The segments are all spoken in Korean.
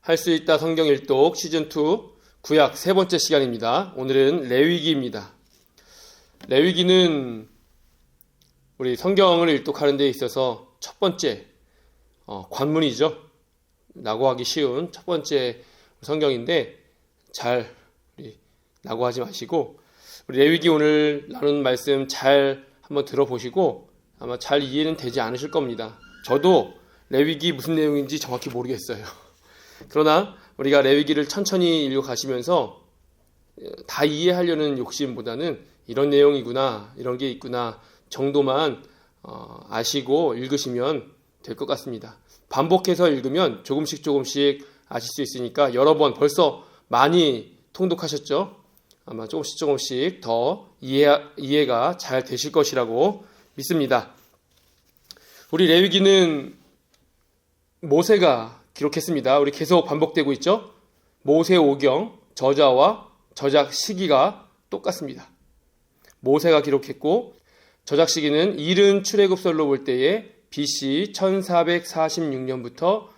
할 수 있다 성경 일독 시즌2 구약 세 번째 시간입니다. 오늘은 레위기입니다. 레위기는 우리 성경을 일독하는 데 있어서 첫 번째 관문이죠. 낙오하기 쉬운 첫 번째 성경인데 잘 낙오하지 마시고 우리 레위기 오늘 나눈 말씀 잘 한번 들어보시고 아마 잘 이해는 되지 않으실 겁니다. 저도 레위기 무슨 내용인지 정확히 모르겠어요. 그러나 우리가 레위기를 천천히 읽어가시면서 다 이해하려는 욕심보다는 이런 내용이구나, 이런 게 있구나 정도만 아시고 읽으시면 될 것 같습니다. 반복해서 읽으면 조금씩 아실 수 있으니까 여러 번 벌써 많이 통독하셨죠? 아마 조금씩 더 이해가 잘 되실 것이라고 믿습니다. 우리 레위기는 모세가 기록했습니다. 우리 계속 반복되고 있죠? 모세오경 저자와 저작 시기가 똑같습니다. 모세가 기록했고 저작 시기는 일은 출애굽설로 볼 때에 BC 1446년부터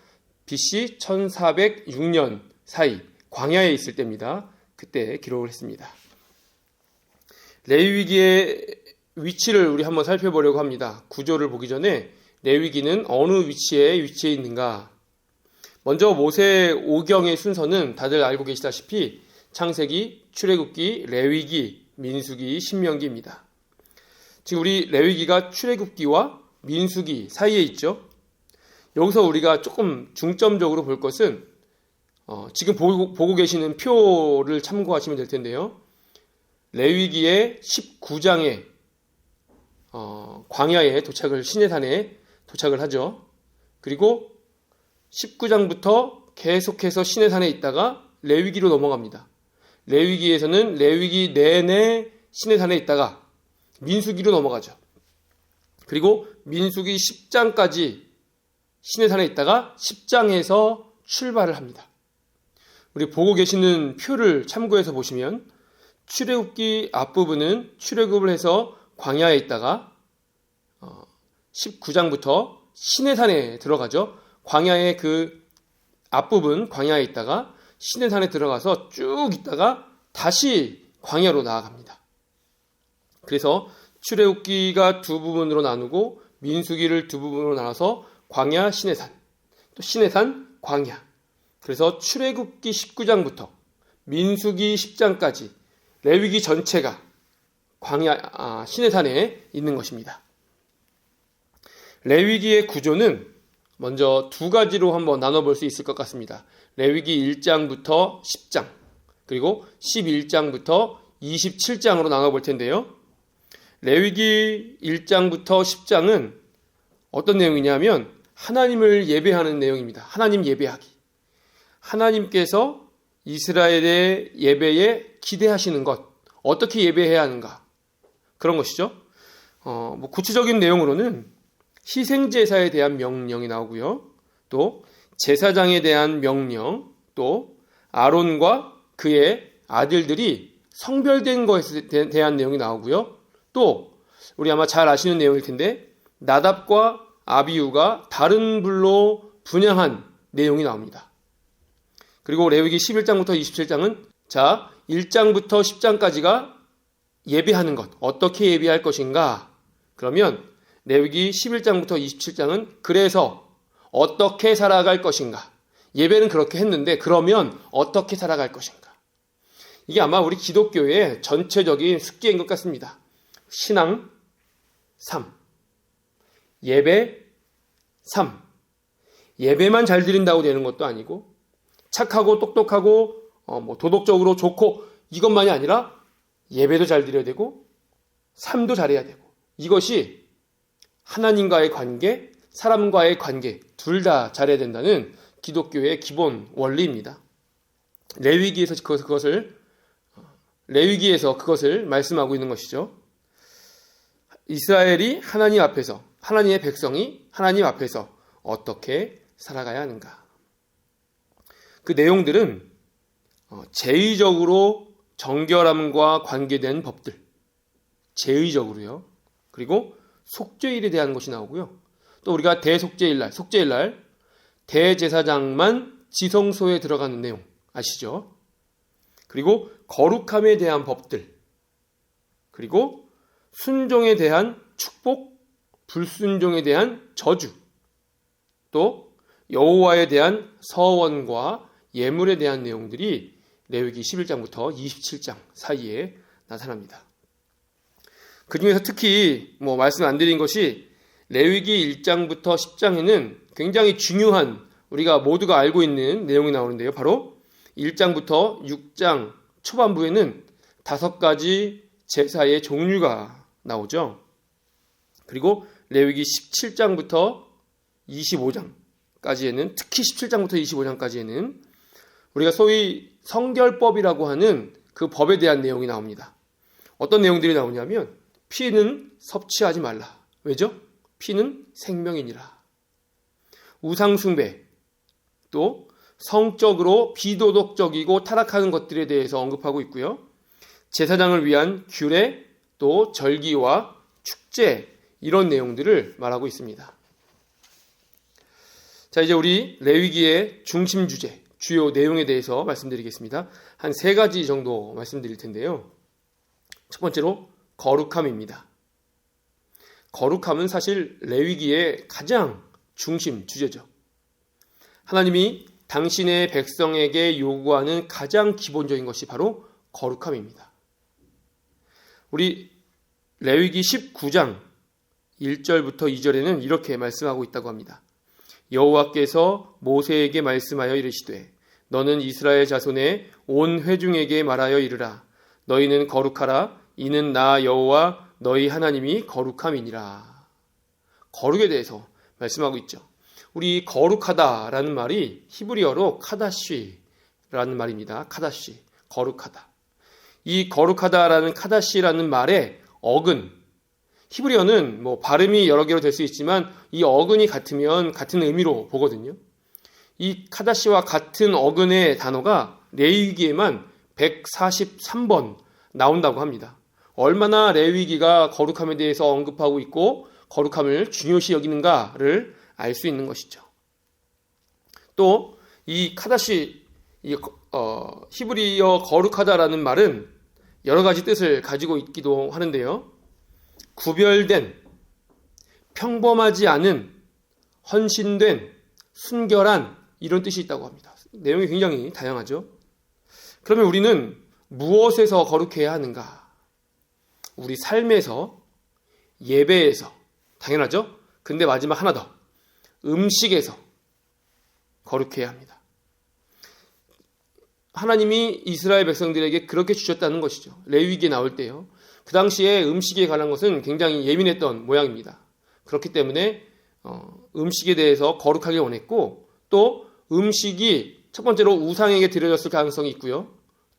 BC 1406년 사이 광야에 있을 때입니다. 그때 기록을 했습니다. 레위기의 위치를 우리 한번 살펴보려고 합니다. 구조를 보기 전에 레위기는 어느 위치에 있는가? 먼저 모세오경의 순서는 다들 알고 계시다시피 창세기, 출애굽기, 레위기, 민수기, 신명기입니다. 지금 우리 레위기가 출애굽기와 민수기 사이에 있죠. 여기서 우리가 조금 중점적으로 볼 것은 지금 보고 계시는 표를 참고하시면 될 텐데요. 레위기의 19장에 광야에 시내산에 도착을 하죠. 그리고 19장부터 계속해서 시내산에 있다가 레위기로 넘어갑니다. 레위기에서는 레위기 내내 시내산에 있다가 민수기로 넘어가죠. 그리고 민수기 10장까지 시내산에 있다가 10장에서 출발을 합니다. 우리 보고 계시는 표를 참고해서 보시면 출애굽기 앞부분은 출애굽을 해서 광야에 있다가 19장부터 시내산에 들어가죠. 광야의 그 앞부분 광야에 있다가 시내산에 들어가서 쭉 있다가 다시 광야로 나아갑니다. 그래서 출애굽기가 두 부분으로 나누고 민수기를 두 부분으로 나눠서 광야, 시내산, 또 시내산, 광야. 그래서 출애굽기 19장부터 민수기 10장까지 레위기 전체가 광야, 시내산에 있는 것입니다. 레위기의 구조는 먼저 두 가지로 한번 나눠볼 수 있을 것 같습니다. 레위기 1장부터 10장, 그리고 11장부터 27장으로 나눠볼 텐데요. 레위기 1장부터 10장은 어떤 내용이냐면 하나님을 예배하는 내용입니다. 하나님 예배하기. 하나님께서 이스라엘의 예배에 기대하시는 것, 어떻게 예배해야 하는가, 그런 것이죠. 구체적인 내용으로는 희생제사에 대한 명령이 나오고요. 또 제사장에 대한 명령, 또 아론과 그의 아들들이 성별된 것에 대한 내용이 나오고요. 또 우리 아마 잘 아시는 내용일 텐데 나답과 아비후가 다른 불로 분향한 내용이 나옵니다. 그리고 레위기 11장부터 27장은 1장부터 10장까지가 예배하는 것, 어떻게 예배할 것인가. 그러면 레위기 11장부터 27장은 그래서 어떻게 살아갈 것인가. 예배는 그렇게 했는데 그러면 어떻게 살아갈 것인가. 이게 아마 우리 기독교의 전체적인 숙제인 것 같습니다. 신앙, 삶. 예배, 삶. 예배만 잘 드린다고 되는 것도 아니고 착하고 똑똑하고 도덕적으로 좋고 이것만이 아니라 예배도 잘 드려야 되고 삶도 잘해야 되고 이것이 하나님과의 관계, 사람과의 관계 둘 다 잘해야 된다는 기독교의 기본 원리입니다. 레위기에서 그것을 말씀하고 있는 것이죠. 이스라엘이 하나님 앞에서, 하나님의 백성이 하나님 앞에서 어떻게 살아가야 하는가. 그 내용들은 제의적으로 정결함과 관계된 법들, 제의적으로요. 그리고 속죄일에 대한 것이 나오고요. 또 우리가 대속죄일날, 속죄일날 대제사장만 지성소에 들어가는 내용 아시죠? 그리고 거룩함에 대한 법들, 그리고 순종에 대한 축복, 불순종에 대한 저주, 또 여호와에 대한 서원과 예물에 대한 내용들이 레위기 11장부터 27장 사이에 나타납니다. 그 중에서 특히 말씀 안 드린 것이 레위기 1장부터 10장에는 굉장히 중요한 우리가 모두가 알고 있는 내용이 나오는데요. 바로 1장부터 6장 초반부에는 5가지 제사의 종류가 나오죠. 그리고 레위기 17장부터 25장까지에는, 특히 17장부터 25장까지에는 우리가 소위 성결법이라고 하는 그 법에 대한 내용이 나옵니다. 어떤 내용들이 나오냐면 피는 섭취하지 말라. 왜죠? 피는 생명이니라. 우상숭배, 또 성적으로 비도덕적이고 타락하는 것들에 대해서 언급하고 있고요. 제사장을 위한 규례, 또 절기와 축제, 이런 내용들을 말하고 있습니다. 자, 이제 우리 레위기의 중심 주제, 주요 내용에 대해서 말씀드리겠습니다. 한 3가지 정도 말씀드릴 텐데요. 첫 번째로 거룩함입니다. 거룩함은 사실 레위기의 가장 중심 주제죠. 하나님이 당신의 백성에게 요구하는 가장 기본적인 것이 바로 거룩함입니다. 우리 레위기 19장 1절부터 2절에는 이렇게 말씀하고 있다고 합니다. 여호와께서 모세에게 말씀하여 이르시되 너는 이스라엘 자손의 온 회중에게 말하여 이르라. 너희는 거룩하라. 이는 나 여호와 너희 하나님이 거룩함이니라. 거룩에 대해서 말씀하고 있죠. 우리 거룩하다라는 말이 히브리어로 카다시라는 말입니다. 카다시, 거룩하다. 이 거룩하다라는 카다시라는 말의 어근, 히브리어는 발음이 여러 개로 될 수 있지만 이 어근이 같으면 같은 의미로 보거든요. 이 카다시와 같은 어근의 단어가 레위기에만 143번 나온다고 합니다. 얼마나 레위기가 거룩함에 대해서 언급하고 있고 거룩함을 중요시 여기는가를 알 수 있는 것이죠. 또 이 카다시, 히브리어 거룩하다라는 말은 여러 가지 뜻을 가지고 있기도 하는데요. 구별된, 평범하지 않은, 헌신된, 순결한, 이런 뜻이 있다고 합니다. 내용이 굉장히 다양하죠. 그러면 우리는 무엇에서 거룩해야 하는가? 우리 삶에서, 예배에서, 당연하죠. 근데 마지막 하나 더, 음식에서 거룩해야 합니다. 하나님이 이스라엘 백성들에게 그렇게 주셨다는 것이죠. 레위기에 나올 때요. 그 당시에 음식에 관한 것은 굉장히 예민했던 모양입니다. 그렇기 때문에 음식에 대해서 거룩하게 원했고, 또 음식이 첫 번째로 우상에게 드려졌을 가능성이 있고요.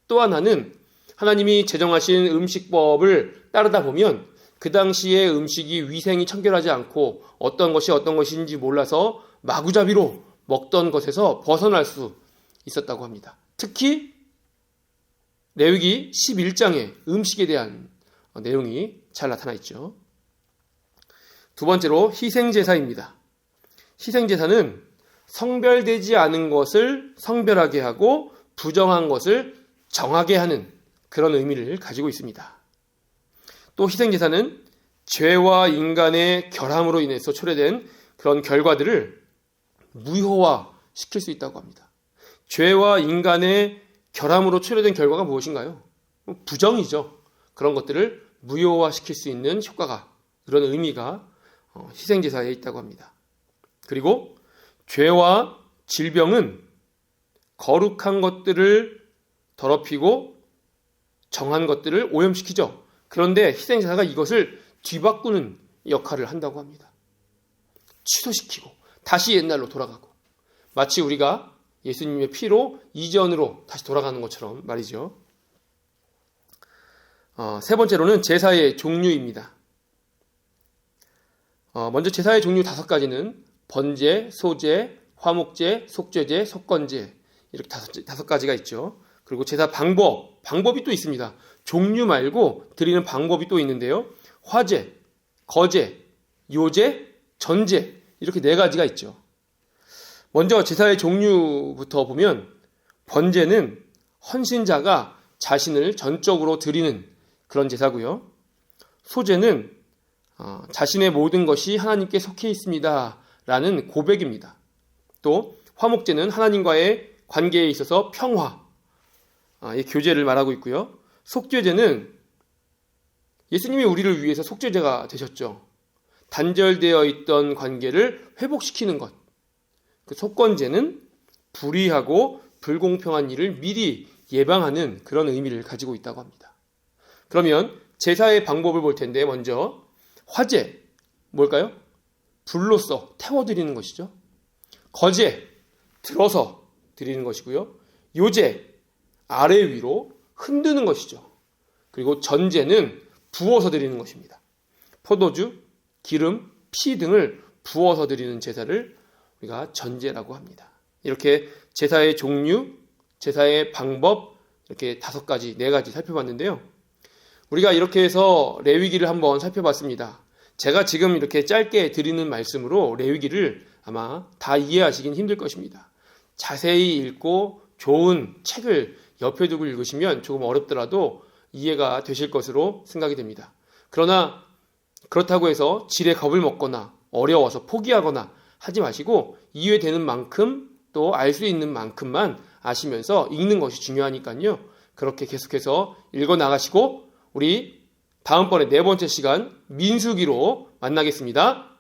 또 하나는 하나님이 제정하신 음식법을 따르다 보면 그 당시에 음식이 위생이 청결하지 않고 어떤 것이 어떤 것인지 몰라서 마구잡이로 먹던 것에서 벗어날 수 있었다고 합니다. 특히 레위기 11장에 음식에 대한 내용이 잘 나타나 있죠. 두 번째로 희생제사입니다. 희생제사는 성별되지 않은 것을 성별하게 하고 부정한 것을 정하게 하는 그런 의미를 가지고 있습니다. 또 희생제사는 죄와 인간의 결함으로 인해서 초래된 그런 결과들을 무효화시킬 수 있다고 합니다. 죄와 인간의 결함으로 초래된 결과가 무엇인가요? 부정이죠. 그런 것들을 무효화시킬 수 있는 효과가, 그런 의미가 희생제사에 있다고 합니다. 그리고 죄와 질병은 거룩한 것들을 더럽히고 정한 것들을 오염시키죠. 그런데 희생제사가 이것을 뒤바꾸는 역할을 한다고 합니다. 취소시키고 다시 옛날로 돌아가고, 마치 우리가 예수님의 피로 이전으로 다시 돌아가는 것처럼 말이죠. 세 번째로는 제사의 종류입니다. 먼저 제사의 종류 5가지는 번제, 소제, 화목제, 속죄제, 속건제, 이렇게 5가지가 있죠. 그리고 제사 방법이 또 있습니다. 종류 말고 드리는 방법이 또 있는데요. 화제, 거제, 요제, 전제, 이렇게 4가지가 있죠. 먼저 제사의 종류부터 보면 번제는 헌신자가 자신을 전적으로 드리는 그런 제사고요. 소제는 자신의 모든 것이 하나님께 속해 있습니다 라는 고백입니다. 또 화목제는 하나님과의 관계에 있어서 평화, 이 교제를 말하고 있고요. 속죄제는 예수님이 우리를 위해서 속죄제가 되셨죠. 단절되어 있던 관계를 회복시키는 것. 그 속건제는 불의하고 불공평한 일을 미리 예방하는 그런 의미를 가지고 있다고 합니다. 그러면 제사의 방법을 볼 텐데 먼저 화제, 뭘까요? 불로써 태워드리는 것이죠. 거제, 들어서 드리는 것이고요. 요제, 아래 위로 흔드는 것이죠. 그리고 전제는 부어서 드리는 것입니다. 포도주, 기름, 피 등을 부어서 드리는 제사를 우리가 전제라고 합니다. 이렇게 제사의 종류, 제사의 방법 이렇게 5가지, 4가지 살펴봤는데요. 우리가 이렇게 해서 레위기를 한번 살펴봤습니다. 제가 지금 이렇게 짧게 드리는 말씀으로 레위기를 아마 다 이해하시긴 힘들 것입니다. 자세히 읽고 좋은 책을 옆에 두고 읽으시면 조금 어렵더라도 이해가 되실 것으로 생각이 됩니다. 그러나 그렇다고 해서 질에 겁을 먹거나 어려워서 포기하거나 하지 마시고 이해되는 만큼 또 알 수 있는 만큼만 아시면서 읽는 것이 중요하니까요. 그렇게 계속해서 읽어 나가시고 우리 다음번에 4번째 시간 민수기로 만나겠습니다.